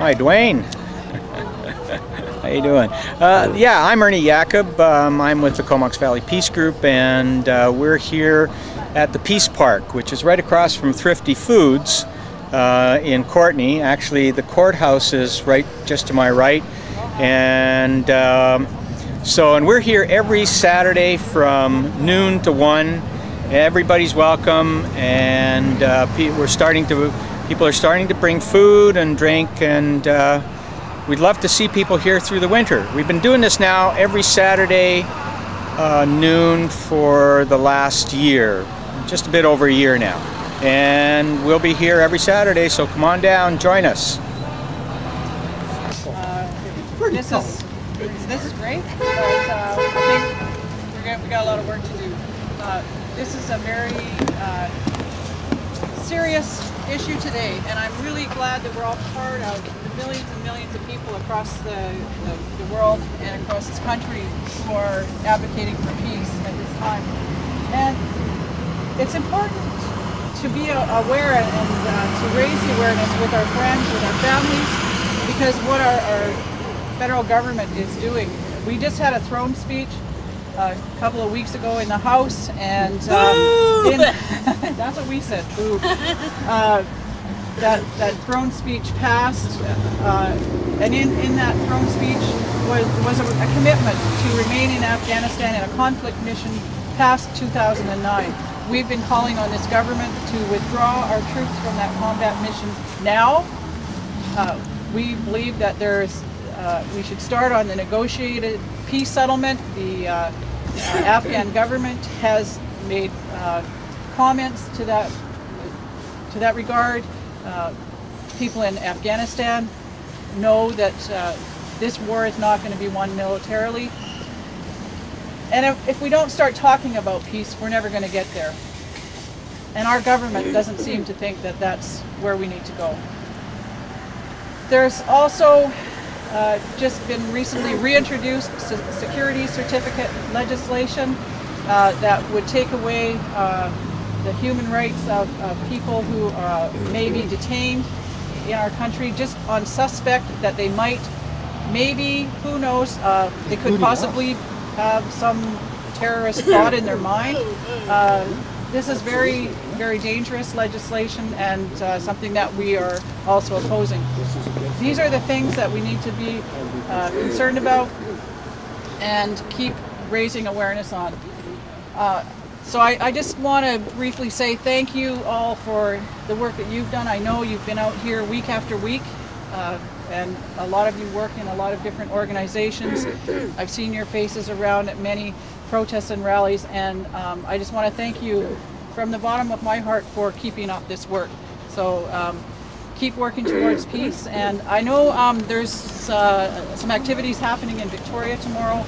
Hi, Dwayne. How you doing? Yeah, I'm Ernie Jacob. I'm with the Comox Valley Peace Group, and we're here at the Peace Park, which is right across from Thrifty Foods in Courtenay. Actually, the courthouse is right just to my right, and and we're here every Saturday from noon to 1. Everybody's welcome, and people are starting to bring food and drink, and we'd love to see people here through the winter. We've been doing this now every Saturday noon for the last year, just a bit over a year now. And we'll be here every Saturday, so come on down, join us. This is great, but I think we got a lot of work to do. This is a very serious issue today, and I'm really glad that we're all part of the millions and millions of people across the world and across this country who are advocating for peace at this time. And it's important to be aware and to raise the awareness with our friends, with our families, because what our federal government is doing. We just had a throne speech a couple of weeks ago in the House, and that's what we said. Boo. That throne speech passed, and in that throne speech was a commitment to remain in Afghanistan in a conflict mission past 2009. We've been calling on this government to withdraw our troops from that combat mission now. We believe that we should start on the negotiated peace settlement. The Afghan government has made comments to that regard. People in Afghanistan know that this war is not going to be won militarily. And if we don't start talking about peace, we're never going to get there. And our government doesn't seem to think that that's where we need to go. There's also just been recently reintroduced security certificate legislation that would take away the human rights of people who may be detained in our country just on suspect that they might, maybe, who knows, they could possibly have some terrorist thought in their mind. This is very, very dangerous legislation, and something that we are also opposing. These are the things that we need to be concerned about and keep raising awareness on. So I just want to briefly say thank you all for the work that you've done. I know you've been out here week after week, and a lot of you work in a lot of different organizations. I've seen your faces around at many protests and rallies, and I just want to thank you from the bottom of my heart for keeping up this work. So keep working towards peace, and I know there's some activities happening in Victoria tomorrow.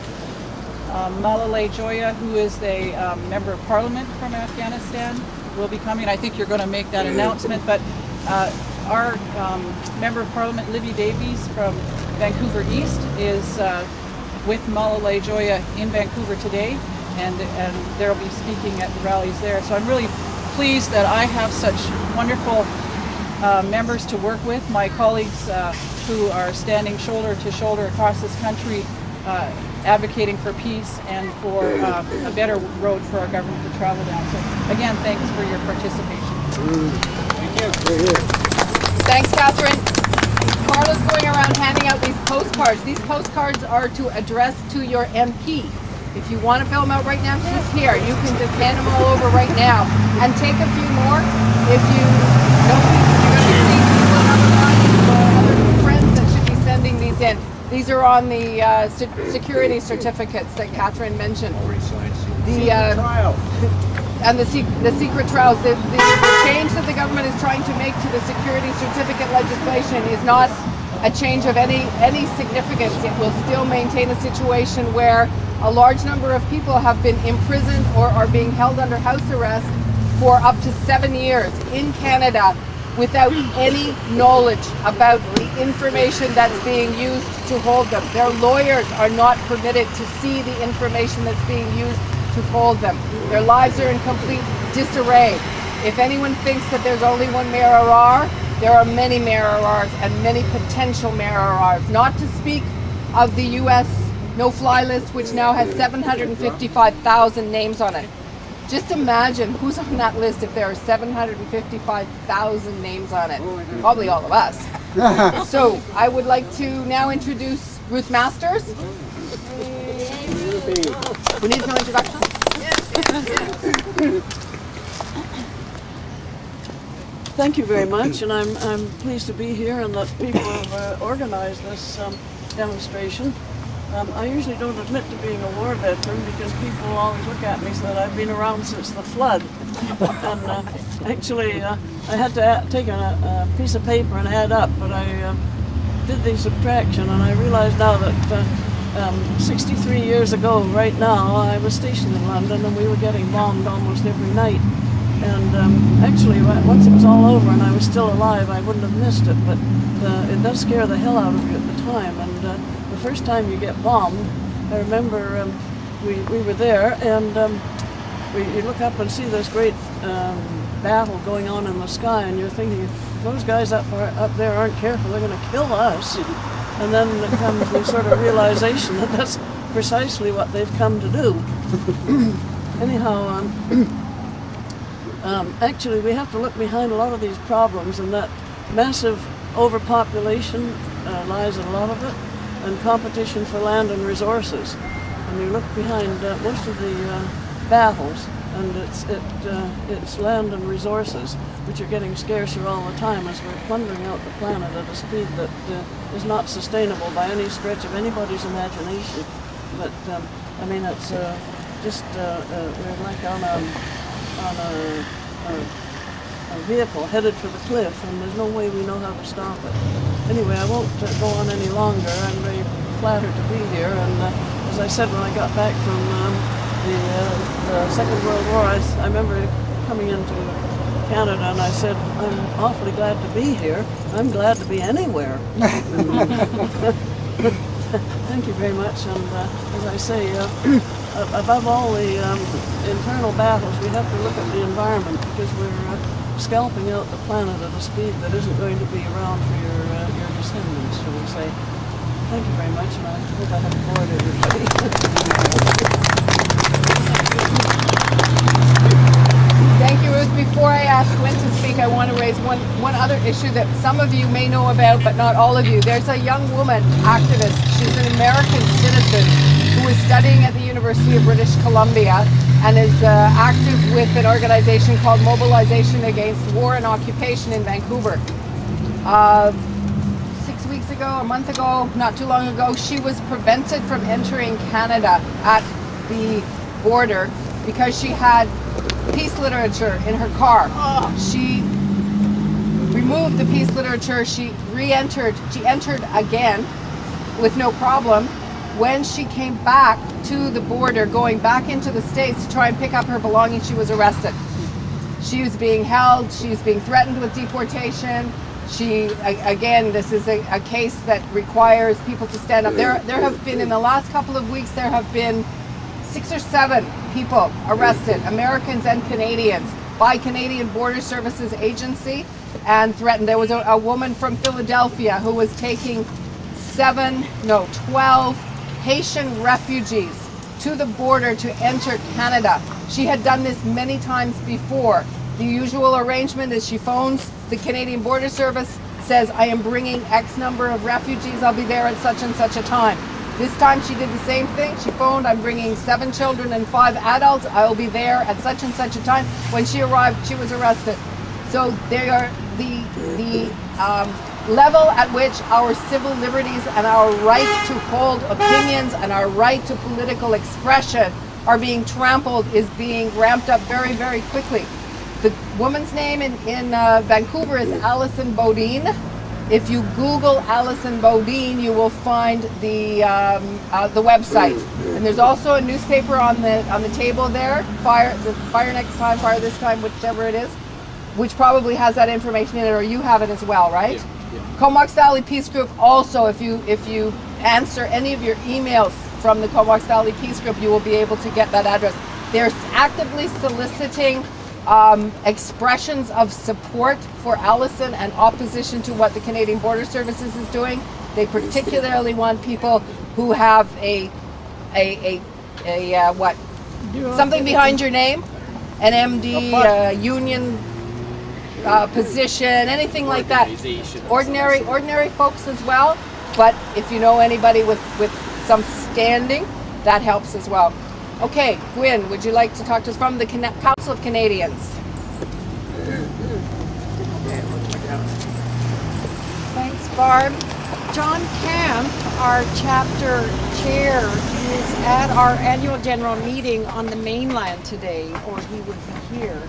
Malalai Joya, who is a member of parliament from Afghanistan, will be coming. I think you're going to make that announcement, but our member of parliament, Libby Davies from Vancouver East, is with Malalai Joya in Vancouver today, and they'll be speaking at the rallies there. So I'm really pleased that I have such wonderful members to work with, my colleagues who are standing shoulder to shoulder across this country, advocating for peace and for a better road for our government to travel down. So again, thanks for your participation. Thank you. Thanks, Catherine. Carla's going around handing out these postcards. These postcards are to address to your MP. If you want to fill them out right now, she's here. You can just hand them all over right now. And take a few more if you know you're going to see people or other friends that should be sending these in. These are on the security certificates that Catherine mentioned. And the secret trials. The change that the government is trying to make to the security certificate legislation is not a change of any significance. It will still maintain a situation where a large number of people have been imprisoned or are being held under house arrest for up to 7 years in Canada without any knowledge about the information that's being used to hold them. Their lawyers are not permitted to see the information that's being used to hold them. Their lives are in complete disarray. If anyone thinks that there's only one Mayor Rourke, there are many Merowars and many potential Merowars, not to speak of the U.S. no-fly list, which now has 755,000 names on it. Just imagine who's on that list if there are 755,000 names on it. Probably all of us. So I would like to now introduce Ruth Masters. Who needs no introduction? Thank you very much, and I'm pleased to be here and that people have organized this demonstration. I usually don't admit to being a war veteran because people always look at me so that I've been around since the flood. And actually, I had to take a piece of paper and add up, but I did the subtraction, and I realized now that 63 years ago, right now, I was stationed in London, and we were getting bombed almost every night. And actually, once it was all over and I was still alive, I wouldn't have missed it, but it does scare the hell out of you at the time. And the first time you get bombed, I remember we were there, and you look up and see this great battle going on in the sky, and you're thinking, if those guys up there aren't careful, they're going to kill us. And then it comes the sort of realization that that's precisely what they've come to do. Anyhow, actually, we have to look behind a lot of these problems, and that massive overpopulation lies in a lot of it, and competition for land and resources. And you look behind most of the battles, and it's land and resources, which are getting scarcer all the time as we're plundering out the planet at a speed that is not sustainable by any stretch of anybody's imagination. But I mean, it's just we're like on a vehicle headed for the cliff, and there's no way we know how to stop it. Anyway, I won't go on any longer. I'm very flattered to be here, and as I said when I got back from the Second World War, I remember coming into Canada and I said, I'm awfully glad to be here. I'm glad to be anywhere. Thank you very much, and as I say, above all the internal battles, we have to look at the environment, because we're scalping out the planet at a speed that isn't going to be around for your descendants, shall we say. Thank you very much, and I hope I haven't bored everybody. Thank you, Ruth. Before I ask Gwen to speak, I want to raise one other issue that some of you may know about, but not all of you. There's a young woman activist. She's an American citizen who is studying at the University of British Columbia and is active with an organization called Mobilization Against War and Occupation in Vancouver. 6 weeks ago, a month ago, not too long ago, she was prevented from entering Canada at the border because she had peace literature in her car. She removed the peace literature, she entered again with no problem. When she came back to the border, going back into the States to try and pick up her belongings, she was arrested. She was being held, she was being threatened with deportation. Again, this is a case that requires people to stand up. There have been, in the last couple of weeks, there have been 6 or 7 people arrested, Americans and Canadians, by Canadian Border Services Agency, and threatened. There was a woman from Philadelphia who was taking 12 Haitian refugees to the border to enter Canada. She had done this many times before. The usual arrangement is she phones the Canadian Border Service, says, I am bringing X number of refugees, I'll be there at such and such a time. This time she did the same thing. She phoned, I'm bringing 7 children and 5 adults, I will be there at such and such a time. When she arrived, she was arrested. So they are the level at which our civil liberties and our right to hold opinions and our right to political expression are being trampled is being ramped up very, very quickly. The woman's name in Vancouver is Alison Bodine. If you Google Alison Bodine, you will find the website. And there's also a newspaper on the table there, Fire Next Time, Fire This Time, whichever it is, which probably has that information in it, or you have it as well, right? Yeah. Comox Valley Peace Group also, if you answer any of your emails from the Comox Valley Peace Group, you will be able to get that address. They're actively soliciting expressions of support for Allison and opposition to what the Canadian Border Services is doing. They particularly want people who have what? Something behind your name, an MD, union position, anything like that. Ordinary folks as well. But if you know anybody with some standing, that helps as well. Okay, Gwyn, would you like to talk to us from the Council of Canadians? Thanks, Barb. John Camp, our chapter chair, is at our annual general meeting on the mainland today, or he would be here.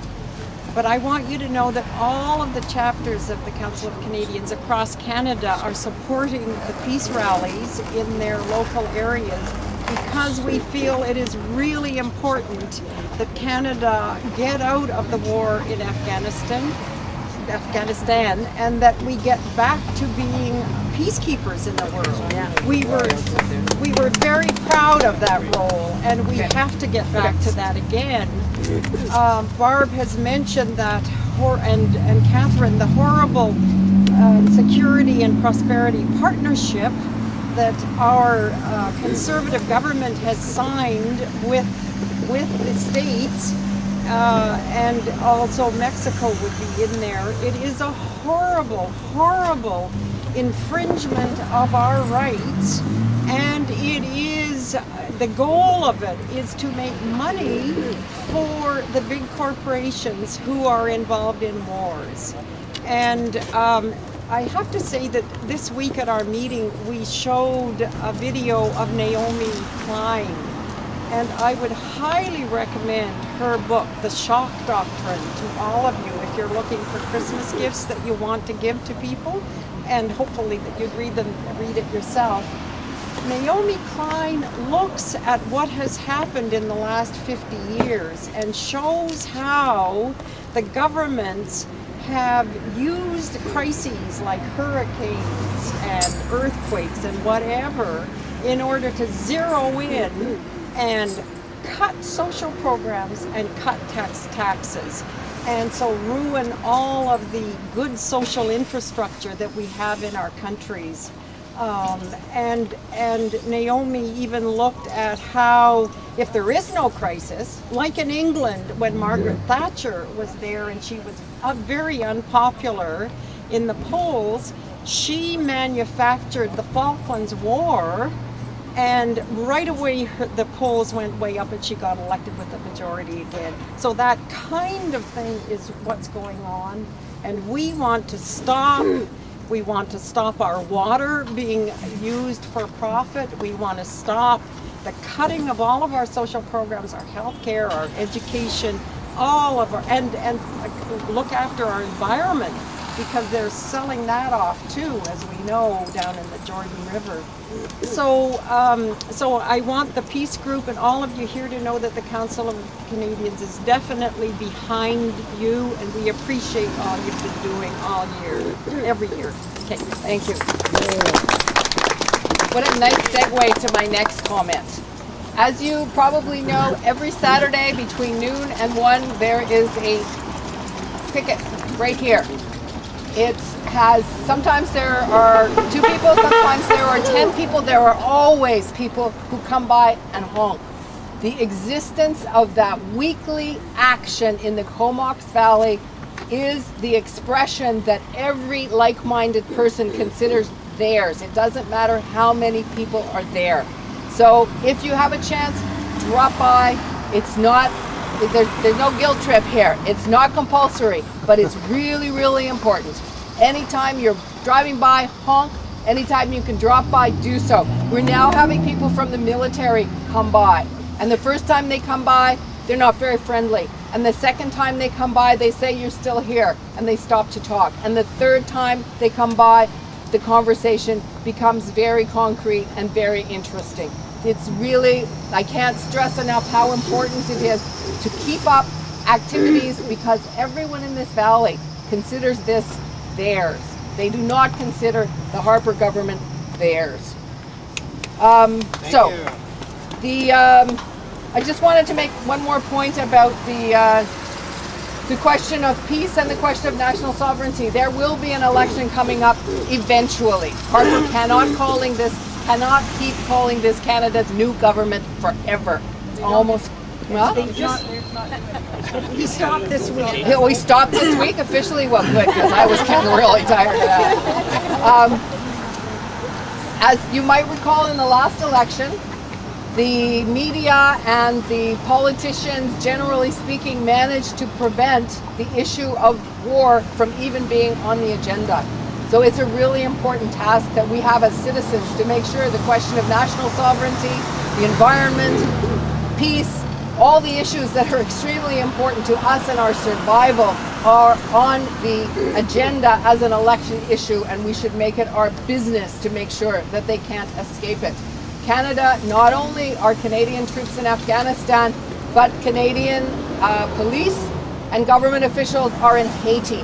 But I want you to know that all of the chapters of the Council of Canadians across Canada are supporting the peace rallies in their local areas, because we feel it is really important that Canada get out of the war in Afghanistan, and that we get back to being peacekeepers in the world. Yeah. We were very proud of that role, and we have to get back to that again. Barb has mentioned that, and Catherine, the horrible security and prosperity partnership that our Conservative government has signed with the states, and also Mexico would be in there. It is a horrible, horrible infringement of our rights, and it is, the goal of it is to make money for the big corporations who are involved in wars. And I have to say that this week at our meeting we showed a video of Naomi Klein, and I would highly recommend her book, The Shock Doctrine, to all of you if you're looking for Christmas gifts that you want to give to people, and hopefully that you'd read it yourself. Naomi Klein looks at what has happened in the last 50 years and shows how the governments have used crises like hurricanes and earthquakes and whatever in order to zero in and cut social programs and cut taxes, and so ruin all of the good social infrastructure that we have in our countries. And Naomi even looked at how, if there is no crisis, like in England when Margaret Thatcher was there and she was very unpopular in the polls, she manufactured the Falklands War, and right away the polls went way up and she got elected with a majority again. So that kind of thing is what's going on, and we want to stop. We want to stop our water being used for profit. We want to stop the cutting of all of our social programs, our health care, our education, all of our, and look after our environment, because they're selling that off too, as we know, down in the Jordan River. So I want the Peace Group and all of you here to know that the Council of Canadians is definitely behind you, and we appreciate all you've been doing all year, every year. Okay, thank you. What a nice segue to my next comment. As you probably know, every Saturday between noon and 1 there is a picket right here. It has, sometimes there are 2 people, sometimes there are 10 people. There are always people who come by and honk. The existence of that weekly action in the Comox Valley is the expression that every like-minded person considers theirs. It doesn't matter how many people are there. So if you have a chance, drop by. It's not, there's no guilt trip here. It's not compulsory, but it's really, really important. Anytime you're driving by, honk. Anytime you can drop by, do so. We're now having people from the military come by. And the first time they come by, they're not very friendly. And the second time they come by, they say, "You're still here," and they stop to talk. And the third time they come by, the conversation becomes very concrete and very interesting. It's really, I can't stress enough how important it is to keep up activities, because everyone in this valley considers this theirs. They do not consider the Harper government theirs. I just wanted to make one more point about the the question of peace and the question of national sovereignty. There will be an election coming up eventually. Harper cannot keep calling this Canada's new government forever. It's almost, well, He stopped this week. we stopped this week officially. Well, good, because I was getting really tired of that. As you might recall, in the last election, the media and the politicians, generally speaking, managed to prevent the issue of war from even being on the agenda. So it's a really important task that we have as citizens to make sure the question of national sovereignty, the environment, peace, all the issues that are extremely important to us and our survival are on the agenda as an election issue, and we should make it our business to make sure that they can't escape it. Canada, not only are Canadian troops in Afghanistan, but Canadian police and government officials are in Haiti.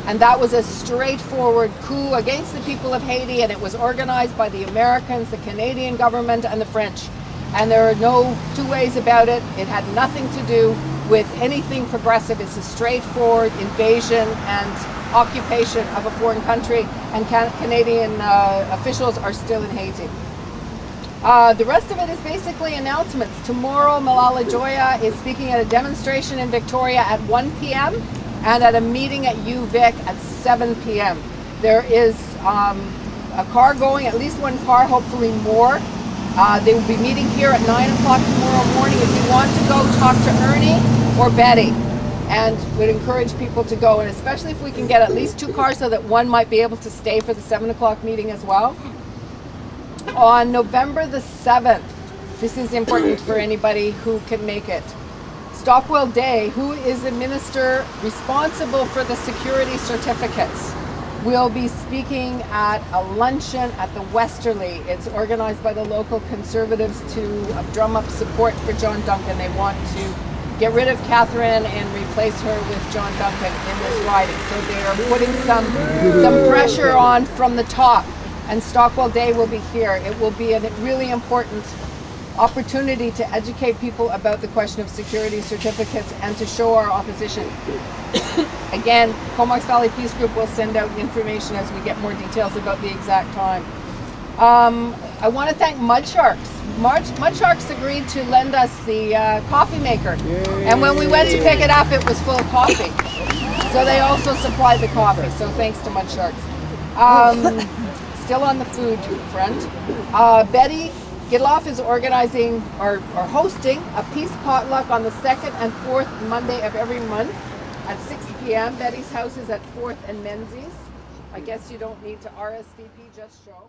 And that was a straightforward coup against the people of Haiti, and it was organized by the Americans, the Canadian government, and the French. And there are no two ways about it. It had nothing to do with anything progressive. It's a straightforward invasion and occupation of a foreign country, and Canadian officials are still in Haiti. The rest of it is basically announcements. Tomorrow, Malala Joya is speaking at a demonstration in Victoria at 1 p.m. and at a meeting at UVic at 7 p.m. There is a car going, at least one car, hopefully more. They will be meeting here at 9 o'clock tomorrow morning. If you want to go, talk to Ernie or Betty, and would encourage people to go, and especially if we can get at least 2 cars so that one might be able to stay for the 7 o'clock meeting as well. On November the 7th, this is important for anybody who can make it, Stockwell Day, who is the minister responsible for the security certificates, will be speaking at a luncheon at the Westerly. It's organized by the local Conservatives to drum up support for John Duncan. They want to get rid of Catherine and replace her with John Duncan in this riding. So they are putting some pressure on from the top. And Stockwell Day will be here. It will be a really important opportunity to educate people about the question of security certificates and to show our opposition. Again, Comox Valley Peace Group will send out information as we get more details about the exact time. I want to thank Mud Sharks. Mud Sharks agreed to lend us the coffee maker. And when we went to pick it up, it was full of coffee. So they also supplied the coffee. So thanks to Mud Sharks. Still on the food front, Betty Gidloff is organizing or hosting a peace potluck on the 2nd and 4th Monday of every month at 6 p.m. Betty's house is at 4th and Menzies. I guess you don't need to RSVP, just show.